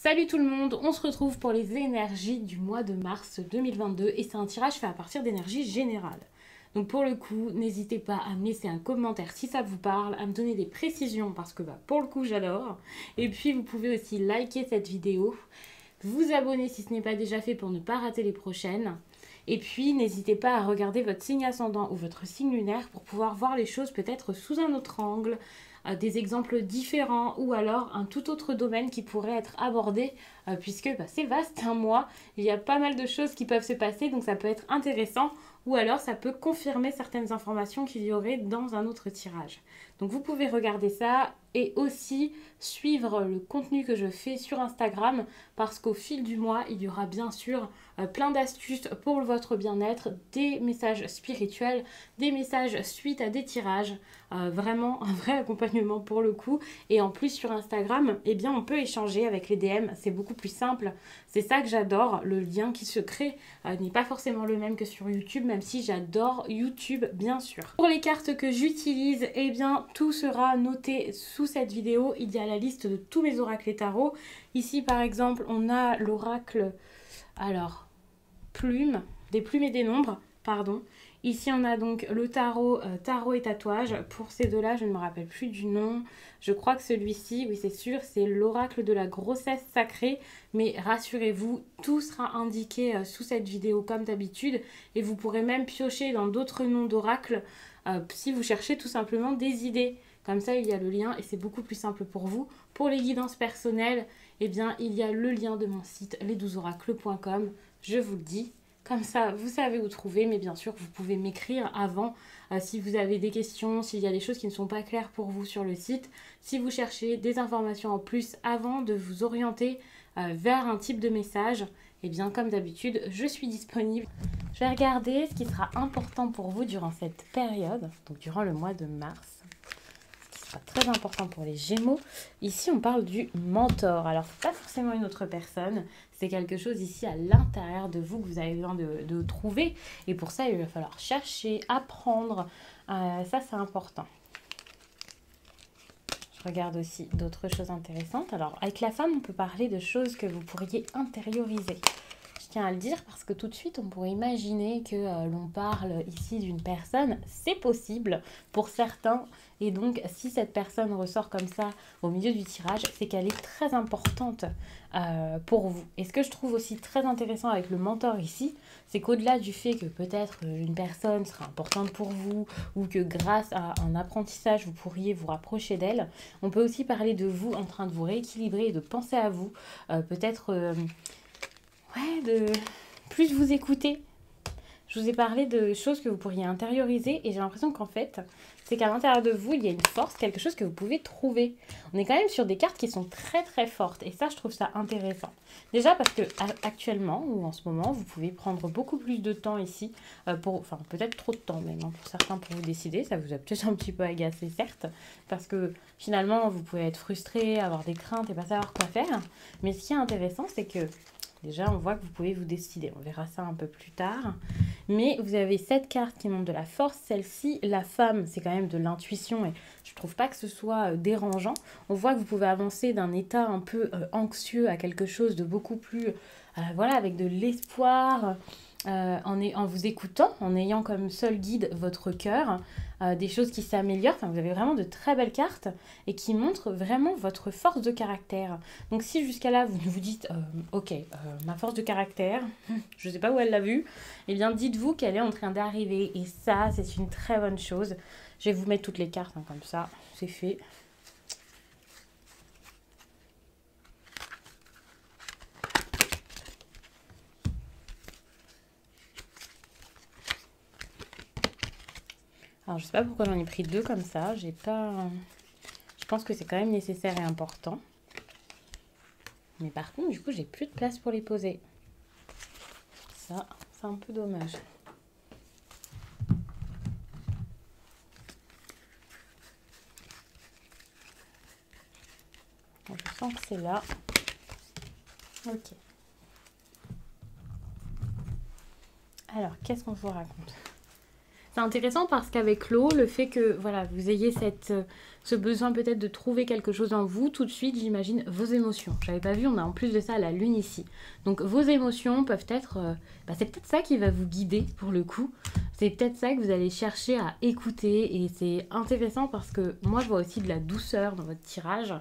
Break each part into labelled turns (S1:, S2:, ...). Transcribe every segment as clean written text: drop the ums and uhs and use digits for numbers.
S1: Salut tout le monde, on se retrouve pour les énergies du mois de mars 2022 et c'est un tirage fait à partir d'énergie générale. Donc pour le coup, n'hésitez pas à me laisser un commentaire si ça vous parle, à me donner des précisions parce que pour le coup j'adore. Et puis vous pouvez aussi liker cette vidéo, vous abonner si ce n'est pas déjà fait pour ne pas rater les prochaines. Et puis n'hésitez pas à regarder votre signe ascendant ou votre signe lunaire pour pouvoir voir les choses peut-être sous un autre angle, des exemples différents ou alors un tout autre domaine qui pourrait être abordé puisque c'est vaste un mois, il y a pas mal de choses qui peuvent se passer donc ça peut être intéressant ou alors ça peut confirmer certaines informations qu'il y aurait dans un autre tirage. Donc vous pouvez regarder ça et aussi suivre le contenu que je fais sur Instagram parce qu'au fil du mois, il y aura bien sûr plein d'astuces pour votre bien-être, des messages spirituels, des messages suite à des tirages, vraiment un vrai accompagnement pour le coup. Et en plus sur Instagram, eh bien on peut échanger avec les DM, c'est beaucoup plus simple. C'est ça que j'adore, le lien qui se crée n'est pas forcément le même que sur YouTube, même si j'adore YouTube bien sûr. Pour les cartes que j'utilise, eh bien tout sera noté sous cette vidéo. Il y a la liste de tous mes oracles et tarots. Ici par exemple, on a l'oracle, alors, des plumes et des nombres, pardon. Ici, on a donc le tarot, tarot et tatouage. Pour ces deux-là, je ne me rappelle plus du nom. Je crois que celui-ci, oui c'est sûr, c'est l'oracle de la grossesse sacrée. Mais rassurez-vous, tout sera indiqué sous cette vidéo comme d'habitude. Et vous pourrez même piocher dans d'autres noms d'oracles si vous cherchez tout simplement des idées. Comme ça, il y a le lien et c'est beaucoup plus simple pour vous. Pour les guidances personnelles, eh bien, il y a le lien de mon site les12oracles.com. Je vous le dis. Comme ça, vous savez où trouver, mais bien sûr, vous pouvez m'écrire avant si vous avez des questions, s'il y a des choses qui ne sont pas claires pour vous sur le site. Si vous cherchez des informations en plus avant de vous orienter vers un type de message, eh bien, comme d'habitude, je suis disponible. Je vais regarder ce qui sera important pour vous durant cette période, donc durant le mois de mars. Très important pour les Gémeaux. Ici, on parle du mentor. Alors, c'est pas forcément une autre personne. C'est quelque chose ici à l'intérieur de vous que vous avez besoin de trouver. Et pour ça, il va falloir chercher, apprendre. Ça, c'est important. Je regarde aussi d'autres choses intéressantes. Alors, avec la femme, on peut parler de choses que vous pourriez intérioriser. Je tiens à le dire parce que tout de suite, on pourrait imaginer que l'on parle ici d'une personne. C'est possible pour certains. Et donc, si cette personne ressort comme ça au milieu du tirage, c'est qu'elle est très importante pour vous. Et ce que je trouve aussi très intéressant avec le mentor ici, c'est qu'au-delà du fait que peut-être une personne sera importante pour vous ou que grâce à un apprentissage, vous pourriez vous rapprocher d'elle, on peut aussi parler de vous en train de vous rééquilibrer et de penser à vous. Peut-être... de plus vous écouter. Je vous ai parlé de choses que vous pourriez intérioriser et j'ai l'impression qu'en fait, c'est qu'à l'intérieur de vous, il y a une force, quelque chose que vous pouvez trouver. On est quand même sur des cartes qui sont très très fortes et ça, je trouve ça intéressant. Déjà parce que actuellement ou en ce moment, vous pouvez prendre beaucoup plus de temps ici, enfin peut-être trop de temps même pour certains pour vous décider. Ça vous a peut-être un petit peu agacé, certes, parce que finalement, vous pouvez être frustré, avoir des craintes et pas savoir quoi faire. Mais ce qui est intéressant, c'est que déjà, on voit que vous pouvez vous décider. On verra ça un peu plus tard. Mais vous avez cette carte qui montre de la force. Celle-ci, la femme, c'est quand même de l'intuition. Et je ne trouve pas que ce soit dérangeant. On voit que vous pouvez avancer d'un état un peu anxieux à quelque chose de beaucoup plus... voilà, avec de l'espoir, en vous écoutant, en ayant comme seul guide votre cœur, des choses qui s'améliorent. Enfin, vous avez vraiment de très belles cartes et qui montrent vraiment votre force de caractère. Donc si jusqu'à là, vous vous dites ok, ma force de caractère, je ne sais pas où elle l'a vue, eh bien dites-vous qu'elle est en train d'arriver. Et ça, c'est une très bonne chose. Je vais vous mettre toutes les cartes comme ça, c'est fait. Alors, je sais pas pourquoi j'en ai pris deux comme ça. Je pense que c'est quand même nécessaire et important. Mais par contre, du coup, j'ai plus de place pour les poser. Ça, c'est un peu dommage. Bon, je sens que c'est là. Ok. Alors, qu'est-ce qu'on vous raconte ? C'est intéressant parce qu'avec l'eau, le fait que voilà, vous ayez ce besoin peut-être de trouver quelque chose en vous, tout de suite, j'imagine vos émotions. J'avais pas vu, on a en plus de ça la lune ici. Donc vos émotions peuvent être... c'est peut-être ça qui va vous guider pour le coup. C'est peut-être ça que vous allez chercher à écouter. Et c'est intéressant parce que moi, je vois aussi de la douceur dans votre tirage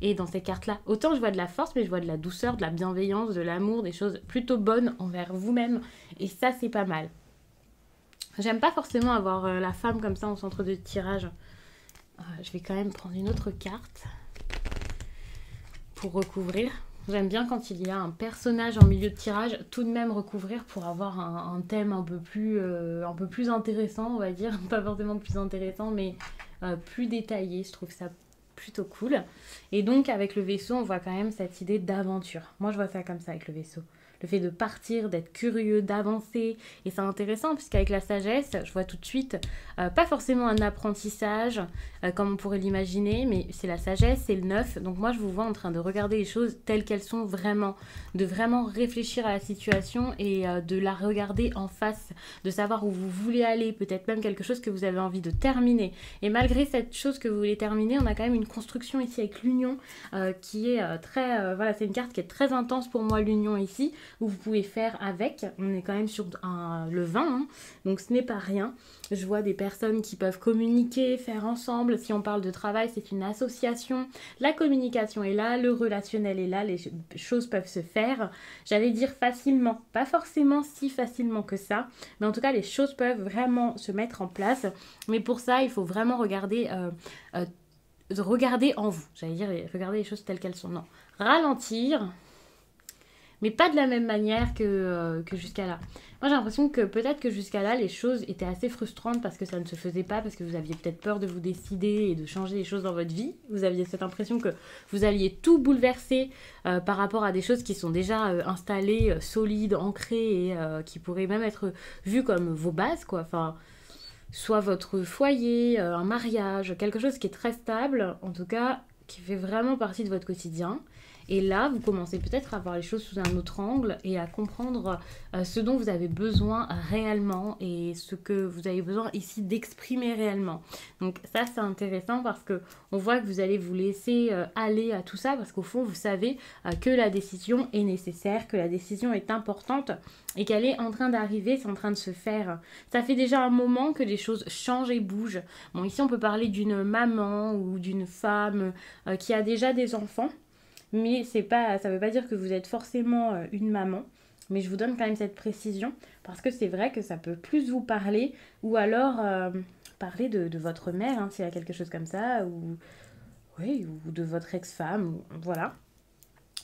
S1: et dans ces cartes-là. Autant je vois de la force, mais je vois de la douceur, de la bienveillance, de l'amour, des choses plutôt bonnes envers vous-même. Et ça, c'est pas mal. J'aime pas forcément avoir la femme comme ça en centre de tirage. Je vais quand même prendre une autre carte pour recouvrir. J'aime bien quand il y a un personnage en milieu de tirage, tout de même recouvrir pour avoir un thème un peu plus intéressant, on va dire. Pas forcément plus intéressant, mais plus détaillé. Je trouve ça plutôt cool. Et donc avec le vaisseau, on voit quand même cette idée d'aventure. Moi, je vois ça comme ça avec le vaisseau. Le fait de partir, d'être curieux, d'avancer. Et c'est intéressant puisqu'avec la sagesse, je vois tout de suite, pas forcément un apprentissage comme on pourrait l'imaginer, mais c'est la sagesse, c'est le neuf. Donc moi, je vous vois en train de regarder les choses telles qu'elles sont vraiment, de vraiment réfléchir à la situation et de la regarder en face, de savoir où vous voulez aller, peut-être même quelque chose que vous avez envie de terminer. Et malgré cette chose que vous voulez terminer, on a quand même une construction ici avec l'union qui est très... voilà, c'est une carte qui est très intense pour moi, l'union ici, où vous pouvez faire avec. On est quand même sur le 20, hein, donc ce n'est pas rien. Je vois des personnes qui peuvent communiquer, faire ensemble. Si on parle de travail, c'est une association. La communication est là, le relationnel est là, les choses peuvent se faire. J'allais dire facilement, pas forcément si facilement que ça, mais en tout cas, les choses peuvent vraiment se mettre en place. Mais pour ça, il faut vraiment regarder en vous. J'allais dire, regarder les choses telles qu'elles sont. Non, ralentir, mais pas de la même manière que jusqu'à là. Moi, j'ai l'impression que peut-être que jusqu'à là, les choses étaient assez frustrantes parce que ça ne se faisait pas, parce que vous aviez peut-être peur de vous décider et de changer les choses dans votre vie. Vous aviez cette impression que vous alliez tout bouleverser par rapport à des choses qui sont déjà installées, solides, ancrées et qui pourraient même être vues comme vos bases, quoi. Enfin, soit votre foyer, un mariage, quelque chose qui est très stable, en tout cas, qui fait vraiment partie de votre quotidien. Et là, vous commencez peut-être à voir les choses sous un autre angle et à comprendre ce dont vous avez besoin réellement et ce que vous avez besoin ici d'exprimer réellement. Donc ça, c'est intéressant parce que on voit que vous allez vous laisser aller à tout ça parce qu'au fond, vous savez que la décision est nécessaire, que la décision est importante et qu'elle est en train d'arriver, c'est en train de se faire. Ça fait déjà un moment que les choses changent et bougent. Bon, ici, on peut parler d'une maman ou d'une femme qui a déjà des enfants. Mais ça ne veut pas dire que vous êtes forcément une maman. Mais je vous donne quand même cette précision parce que c'est vrai que ça peut plus vous parler ou alors parler de votre mère, hein, s'il y a quelque chose comme ça, ou de votre ex-femme, voilà.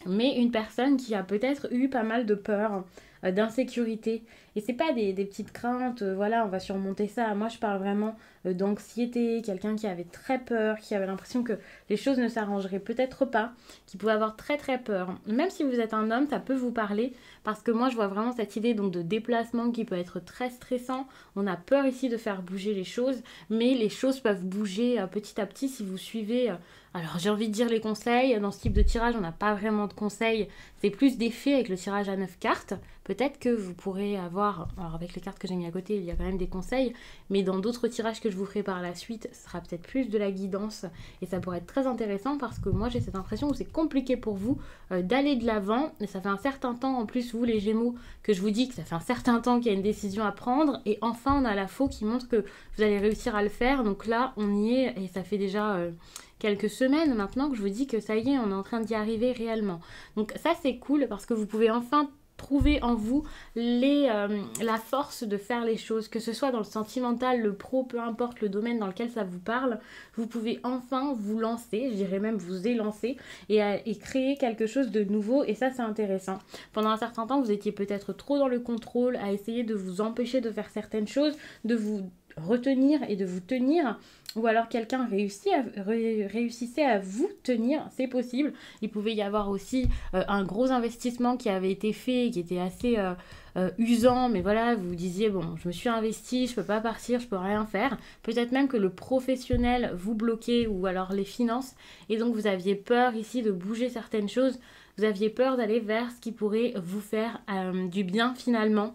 S1: Mais une personne qui a peut-être eu pas mal de peur, d'insécurité. Et c'est pas des petites craintes, voilà, on va surmonter ça. Moi, je parle vraiment d'anxiété, quelqu'un qui avait très peur, qui avait l'impression que les choses ne s'arrangeraient peut-être pas, qui pouvait avoir très très peur. Même si vous êtes un homme, ça peut vous parler, parce que moi, je vois vraiment cette idée donc de déplacement qui peut être très stressant. On a peur ici de faire bouger les choses, mais les choses peuvent bouger petit à petit si vous suivez... alors j'ai envie de dire les conseils, dans ce type de tirage on n'a pas vraiment de conseils, c'est plus des faits avec le tirage à 9 cartes. Peut-être que vous pourrez avoir, alors avec les cartes que j'ai mis à côté il y a quand même des conseils, mais dans d'autres tirages que je vous ferai par la suite, ce sera peut-être plus de la guidance et ça pourrait être très intéressant parce que moi j'ai cette impression où c'est compliqué pour vous d'aller de l'avant et ça fait un certain temps en plus vous les Gémeaux que je vous dis que ça fait un certain temps qu'il y a une décision à prendre et enfin on a la faux qui montre que vous allez réussir à le faire, donc là on y est et ça fait déjà... quelques semaines maintenant que je vous dis que ça y est, on est en train d'y arriver réellement. Donc ça c'est cool parce que vous pouvez enfin trouver en vous la force de faire les choses, que ce soit dans le sentimental, le pro, peu importe le domaine dans lequel ça vous parle, vous pouvez enfin vous lancer, je dirais même vous élancer et créer quelque chose de nouveau et ça c'est intéressant. Pendant un certain temps vous étiez peut-être trop dans le contrôle, à essayer de vous empêcher de faire certaines choses, de vous retenir et de vous tenir, ou alors quelqu'un réussissait à vous tenir, c'est possible. Il pouvait y avoir aussi un gros investissement qui avait été fait, qui était assez usant, mais voilà, vous vous disiez, bon, je me suis investi, je peux pas partir, je peux rien faire. Peut-être même que le professionnel vous bloquait, ou alors les finances, et donc vous aviez peur ici de bouger certaines choses, vous aviez peur d'aller vers ce qui pourrait vous faire du bien finalement.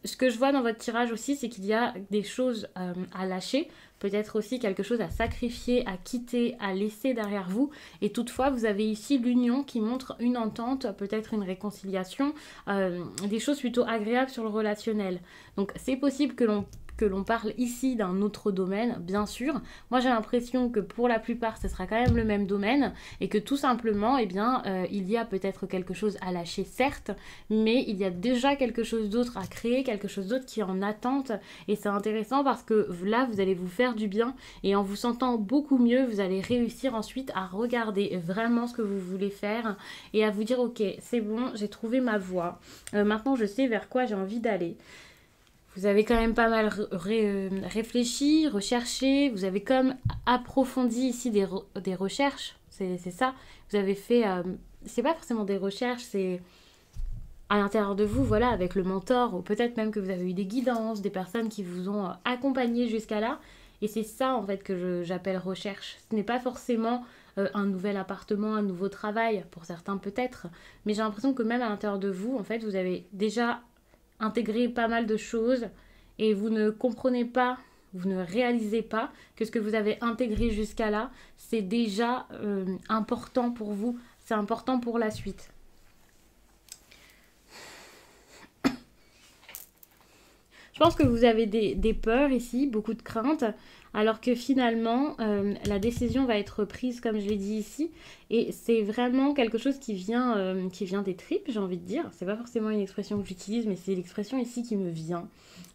S1: Ce que je vois dans votre tirage aussi, c'est qu'il y a des choses à lâcher, peut-être aussi quelque chose à sacrifier, à quitter, à laisser derrière vous. Et toutefois, vous avez ici l'union qui montre une entente, peut-être une réconciliation, des choses plutôt agréables sur le relationnel. Donc c'est possible que l'on parle ici d'un autre domaine, bien sûr. Moi, j'ai l'impression que pour la plupart, ce sera quand même le même domaine et que tout simplement, eh bien, il y a peut-être quelque chose à lâcher, certes, mais il y a déjà quelque chose d'autre à créer, quelque chose d'autre qui est en attente. Et c'est intéressant parce que là, vous allez vous faire du bien et en vous sentant beaucoup mieux, vous allez réussir ensuite à regarder vraiment ce que vous voulez faire et à vous dire, ok, c'est bon, j'ai trouvé ma voie. Maintenant, je sais vers quoi j'ai envie d'aller. Vous avez quand même pas mal réfléchi, recherché, vous avez comme approfondi ici des recherches, c'est ça. Vous avez fait, c'est pas forcément des recherches, c'est à l'intérieur de vous, voilà, avec le mentor, ou peut-être même que vous avez eu des guidances, des personnes qui vous ont accompagné jusqu'à là. Et c'est ça en fait que j'appelle recherche. Ce n'est pas forcément un nouvel appartement, un nouveau travail, pour certains peut-être, mais j'ai l'impression que même à l'intérieur de vous, en fait, vous avez déjà intégrer pas mal de choses et vous ne comprenez pas, vous ne réalisez pas que ce que vous avez intégré jusqu'à là, c'est déjà important pour vous, c'est important pour la suite. Je pense que vous avez des peurs ici, beaucoup de craintes, alors que finalement, la décision va être prise, comme je l'ai dit ici, et c'est vraiment quelque chose qui vient des tripes, j'ai envie de dire. C'est pas forcément une expression que j'utilise, mais c'est l'expression ici qui me vient.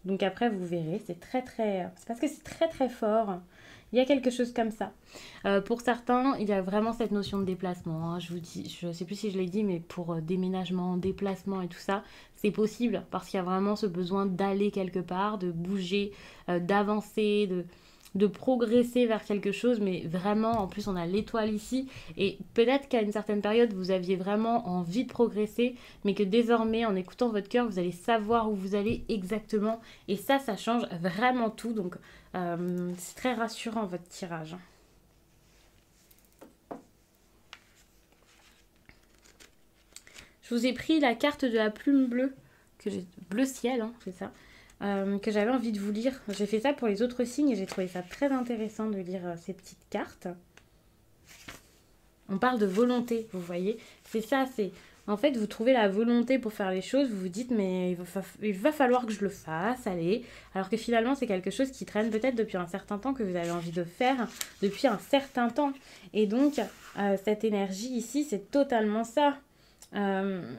S1: Donc après, vous verrez, c'est parce que c'est très très fort. Il y a quelque chose comme ça. Pour certains, il y a vraiment cette notion de déplacement. Hein. Je vous dis, je ne sais plus si je l'ai dit, mais pour déménagement, déplacement et tout ça, c'est possible parce qu'il y a vraiment ce besoin d'aller quelque part, de bouger, d'avancer, de progresser vers quelque chose, mais vraiment, en plus on a l'étoile ici, et peut-être qu'à une certaine période, vous aviez vraiment envie de progresser, mais que désormais, en écoutant votre cœur, vous allez savoir où vous allez exactement, et ça change vraiment tout, donc c'est très rassurant votre tirage. Je vous ai pris la carte de la plume bleue, bleu ciel, hein, c'est ça, que j'avais envie de vous lire. J'ai fait ça pour les autres signes et j'ai trouvé ça très intéressant de lire ces petites cartes. On parle de volonté, vous voyez. C'est ça, c'est... En fait, vous trouvez la volonté pour faire les choses, vous vous dites, mais il va falloir que je le fasse, allez. Alors que finalement, c'est quelque chose qui traîne peut-être depuis un certain temps, que vous avez envie de faire depuis un certain temps. Et donc, cette énergie ici, c'est totalement ça.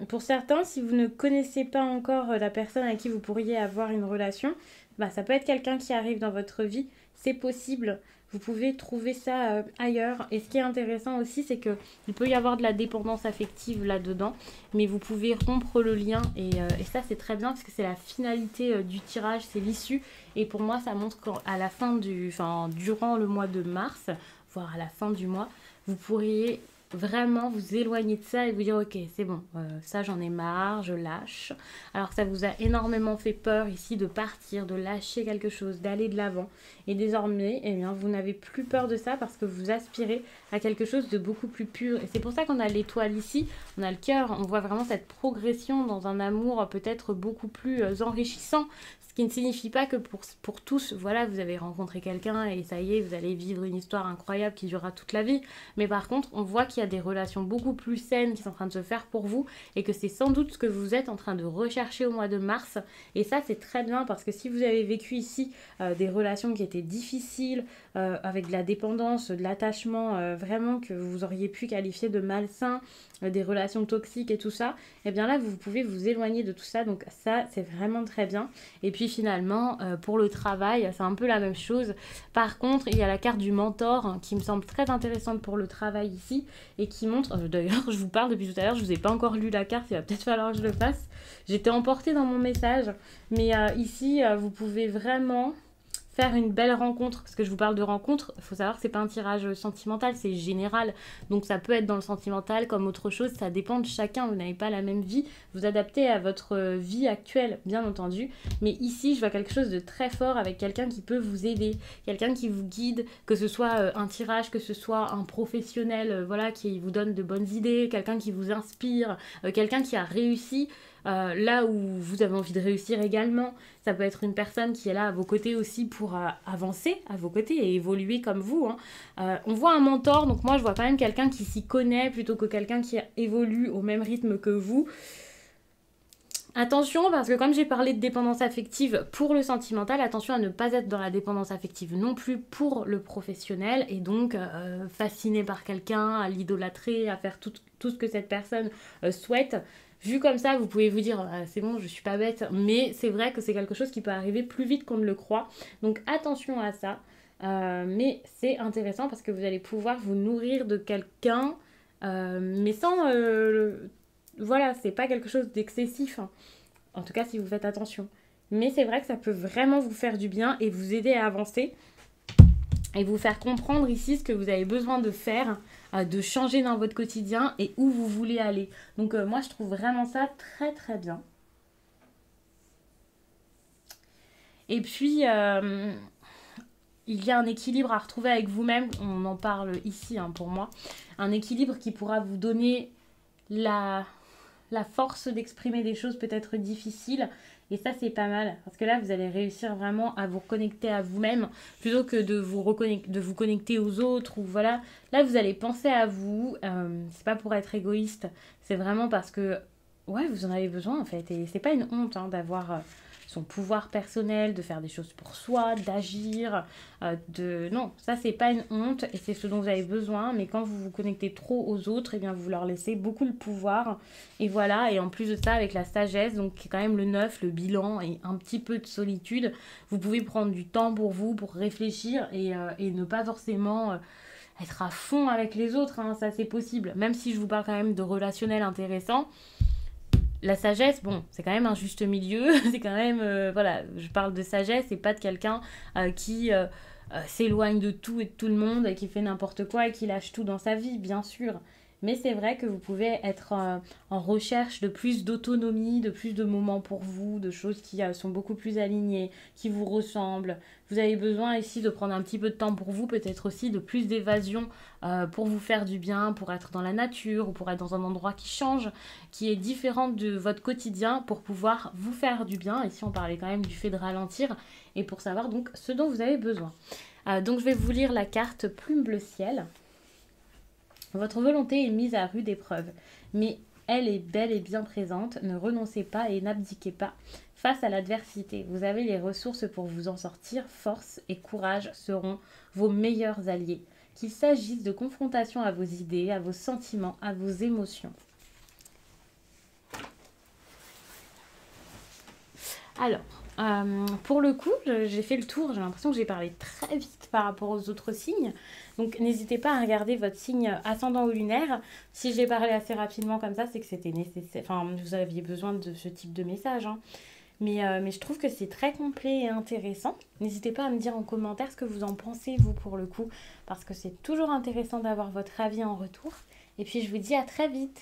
S1: Pour certains, si vous ne connaissez pas encore la personne à qui vous pourriez avoir une relation, bah, ça peut être quelqu'un qui arrive dans votre vie, c'est possible. Vous pouvez trouver ça ailleurs. Et ce qui est intéressant aussi, c'est qu'il peut y avoir de la dépendance affective là-dedans, mais vous pouvez rompre le lien. Et ça, c'est très bien parce que c'est la finalité du tirage, c'est l'issue. Et pour moi, ça montre qu'à la fin durant le mois de mars, voire à la fin du mois, vous pourriez vraiment vous éloigner de ça et vous dire ok c'est bon, ça j'en ai marre, je lâche. Alors ça vous a énormément fait peur ici de partir, de lâcher quelque chose, d'aller de l'avant, et désormais eh bien, vous n'avez plus peur de ça parce que vous aspirez à quelque chose de beaucoup plus pur. Et c'est pour ça qu'on a l'étoile ici, on a le cœur, on voit vraiment cette progression dans un amour peut-être beaucoup plus enrichissant. Ce qui ne signifie pas que pour tous, voilà, vous avez rencontré quelqu'un et ça y est, vous allez vivre une histoire incroyable qui durera toute la vie. Mais par contre, on voit qu'il y a des relations beaucoup plus saines qui sont en train de se faire pour vous et que c'est sans doute ce que vous êtes en train de rechercher au mois de mars. Et ça, c'est très bien parce que si vous avez vécu ici des relations qui étaient difficiles, avec de la dépendance, de l'attachement, vraiment que vous auriez pu qualifier de malsain, des relations toxiques et tout ça, et bien là, vous pouvez vous éloigner de tout ça. Donc ça, c'est vraiment très bien. Et puis finalement, pour le travail, c'est un peu la même chose. Par contre, il y a la carte du mentor qui me semble très intéressante pour le travail ici et qui montre, d'ailleurs, je vous parle depuis tout à l'heure, je vous ai pas encore lu la carte, il va peut-être falloir que je le fasse. J'étais emportée dans mon message, mais ici, vous pouvez vraiment faire une belle rencontre, parce que je vous parle de rencontre, il faut savoir que c'est pas un tirage sentimental, c'est général, donc ça peut être dans le sentimental comme autre chose, ça dépend de chacun, vous n'avez pas la même vie, vous adaptez à votre vie actuelle, bien entendu, mais ici je vois quelque chose de très fort avec quelqu'un qui peut vous aider, quelqu'un qui vous guide, que ce soit un tirage, que ce soit un professionnel, voilà, qui vous donne de bonnes idées, quelqu'un qui vous inspire, quelqu'un qui a réussi, là où vous avez envie de réussir également. Ça peut être une personne qui est là à vos côtés aussi pour avancer à vos côtés et évoluer comme vous, hein. On voit un mentor, donc moi je vois quand même quelqu'un qui s'y connaît plutôt que quelqu'un qui évolue au même rythme que vous. Attention, parce que comme j'ai parlé de dépendance affective pour le sentimental, attention à ne pas être dans la dépendance affective non plus pour le professionnel et donc fasciné par quelqu'un, à l'idolâtrer, à faire tout ce que cette personne souhaite. Vu comme ça, vous pouvez vous dire c'est bon, je suis pas bête, mais c'est vrai que c'est quelque chose qui peut arriver plus vite qu'on ne le croit. Donc attention à ça. Mais c'est intéressant parce que vous allez pouvoir vous nourrir de quelqu'un, mais sans... voilà, c'est pas quelque chose d'excessif, hein. En tout cas, si vous faites attention. Mais c'est vrai que ça peut vraiment vous faire du bien et vous aider à avancer et vous faire comprendre ici ce que vous avez besoin de faire, de changer dans votre quotidien et où vous voulez aller. Donc moi, je trouve vraiment ça très très bien. Et puis, il y a un équilibre à retrouver avec vous-même. On en parle ici, hein, pour moi. Un équilibre qui pourra vous donner la force d'exprimer des choses peut-être difficiles. Et ça, c'est pas mal. Parce que là, vous allez réussir vraiment à vous reconnecter à vous-même plutôt que de vous connecter aux autres. Ou voilà. Là, vous allez penser à vous. C'est pas pour être égoïste. C'est vraiment parce que, ouais, vous en avez besoin en fait. Et c'est pas une honte, hein, d'avoir son pouvoir personnel, de faire des choses pour soi, d'agir, Non, ça c'est pas une honte et c'est ce dont vous avez besoin, mais quand vous vous connectez trop aux autres, eh bien vous leur laissez beaucoup le pouvoir, et voilà, et en plus de ça, avec la sagesse, donc qui est quand même le 9, le bilan et un petit peu de solitude, vous pouvez prendre du temps pour vous, pour réfléchir et ne pas forcément... être à fond avec les autres, hein, ça c'est possible, même si je vous parle quand même de relationnel intéressant. La sagesse, bon, c'est quand même un juste milieu, c'est quand même, voilà, je parle de sagesse et pas de quelqu'un qui s'éloigne de tout et de tout le monde et qui fait n'importe quoi et qui lâche tout dans sa vie, bien sûr. Mais c'est vrai que vous pouvez être en recherche de plus d'autonomie, de plus de moments pour vous, de choses qui sont beaucoup plus alignées, qui vous ressemblent. Vous avez besoin ici de prendre un petit peu de temps pour vous, peut-être aussi de plus d'évasion pour vous faire du bien, pour être dans la nature ou pour être dans un endroit qui change, qui est différent de votre quotidien pour pouvoir vous faire du bien. Ici, on parlait quand même du fait de ralentir et pour savoir donc ce dont vous avez besoin. Donc, je vais vous lire la carte Plume Bleu Ciel. Votre volonté est mise à rude épreuve, mais elle est bel et bien présente. Ne renoncez pas et n'abdiquez pas face à l'adversité. Vous avez les ressources pour vous en sortir. Force et courage seront vos meilleurs alliés. Qu'il s'agisse de confrontation à vos idées, à vos sentiments, à vos émotions. Alors, pour le coup, j'ai fait le tour, j'ai l'impression que j'ai parlé très vite par rapport aux autres signes. Donc n'hésitez pas à regarder votre signe ascendant ou lunaire. Si j'ai parlé assez rapidement comme ça, c'est que c'était nécessaire. Enfin, vous aviez besoin de ce type de message, hein. Mais je trouve que c'est très complet et intéressant. N'hésitez pas à me dire en commentaire ce que vous en pensez, vous, pour le coup. Parce que c'est toujours intéressant d'avoir votre avis en retour. Et puis je vous dis à très vite.